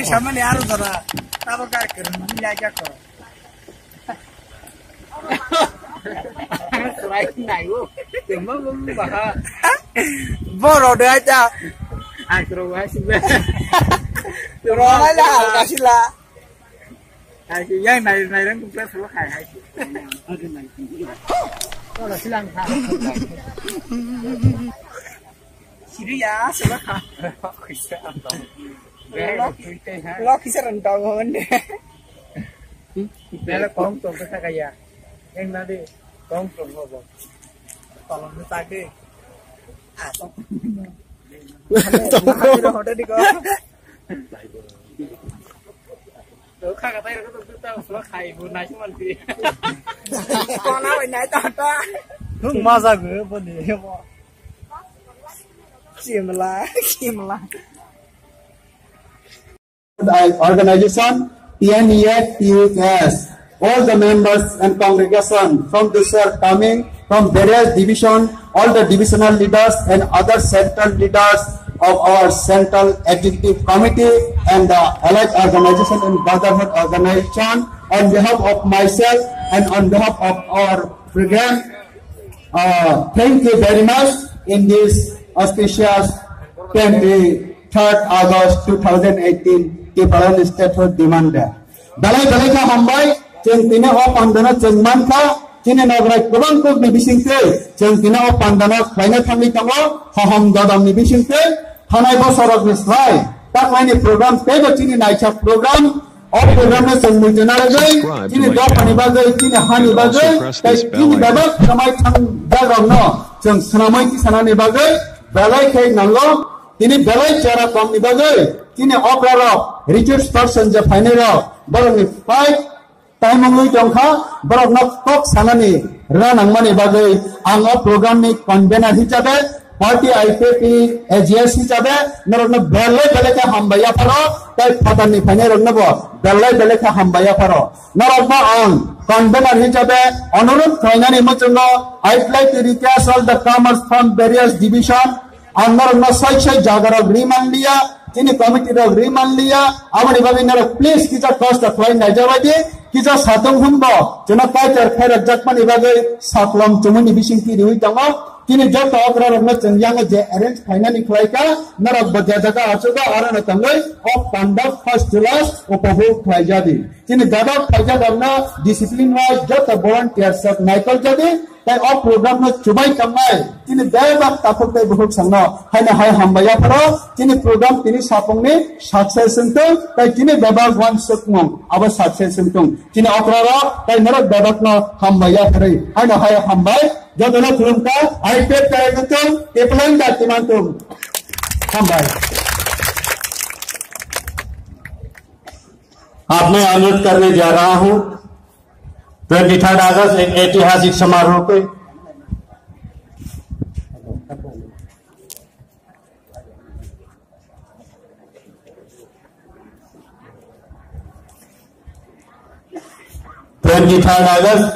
sama ni aru dara. Apa kar kerana ni aja ko. Selain naik, cuma bahas. Boro deh aja. Agro masih. Boro aja, kasih lah. Kasih yang naik orang kumpul semua kai. Ada naik. Kalau silang kah. Sini ya, semua kah. Kisah antong. Lo kisah antong mana? Bela kong tong kita kaya. Yang nanti kong tong apa? Tolong kita ke. Tong. Tong. Hotel di kau. Tuh kakak tanya aku tuh tahu soal kai bunai cuma sih. Kau nak bunai tata. Tuh masa gue pun dia mau. Kimlah. Organization PNEF-TUS. All the members and congregation from this are coming from various divisions, all the divisional leaders and other central leaders of our central executive committee and the allied organization and brotherhood organization. On behalf of myself and on behalf of our program, thank you very much in this auspicious 23rd August 2018 Kepalan Statehood Demand Day. Dalai ka hambay, jeng tina o pandana jeng manka, kini nagray kubang kog ni bisingte, jeng tina o pandana kaina thamli tamo, haham dadam ni bisingte, hanay bo sorok ni slay, tak lain program pego kini naikcha program, o program na jeng mujana lagay, kini do pani bagay, kini hani bagay, kini babak kamay thang dagam no, jeng sanamay ki sanani bagay, balay kay nanglo, kini balay cara kam ni bagay, kini opraro, research person ja final borong ni fight time ngui jongkha borong nok tok sanani ranang mani bagai ang program ni convener hisabe party IPP AGS hisabe norok belle ka hambaya paro tai patan ni final nabo belle ka hambaya paro norok ba ang convener hisabe অনুরোধ কইনানি মচঙ্গ I'd like to request all the comers from various division andor no sai jagara agreement liya ini committee ro agreement liya amani babinara please kita cost of fine najawadi kita satung humbo jona paiter khair jakmani bagai saklom chumuni bisingti riui tango kini jot okra rokna changyang je arrange finally khlaika narok bajada achuga arana tangai of pandap first class upabhog khaijadi kini gadok khaijadamna discipline wise jot volunteers of michael jadi tai of program no chubai kamai kini debak tapok tai buhuk sangno haina hai hambaya paro kini program tini sapongni success untung tai kini debak wan sukmong aba success untung kini okrara tai narok debak no hambaya pare haina hai hambai jadona tulungka ipad kai untung kepelan da timantung hambai आप मैं अनुरोध करने जा रहा हूं 23 अगस्त एक ऐतिहासिक समारोह पे अगस्त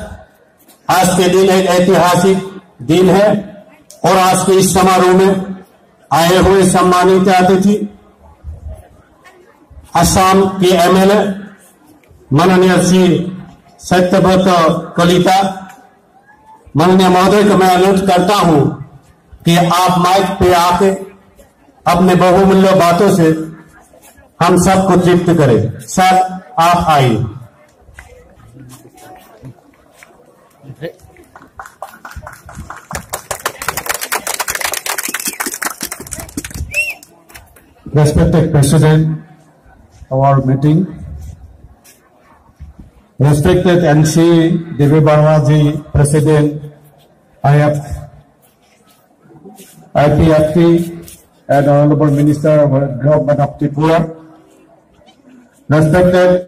आज के दिन एक ऐतिहासिक दिन है और आज के इस समारोह में आए हुए सम्मानित अतिथि असम के एमएलए माननीय श्री सत्यव्रत कलिता माननीय महोदय को मैं अनुरोध करता हूं कि आप माइक पे आके अपने बहुमूल्य बातों से हम सबको तृप्त करें। सर आप आइए। Respected President of our meeting, respected NC Devi Barmaji, President IPFT, and Honorable Minister of Development of Tripura, respected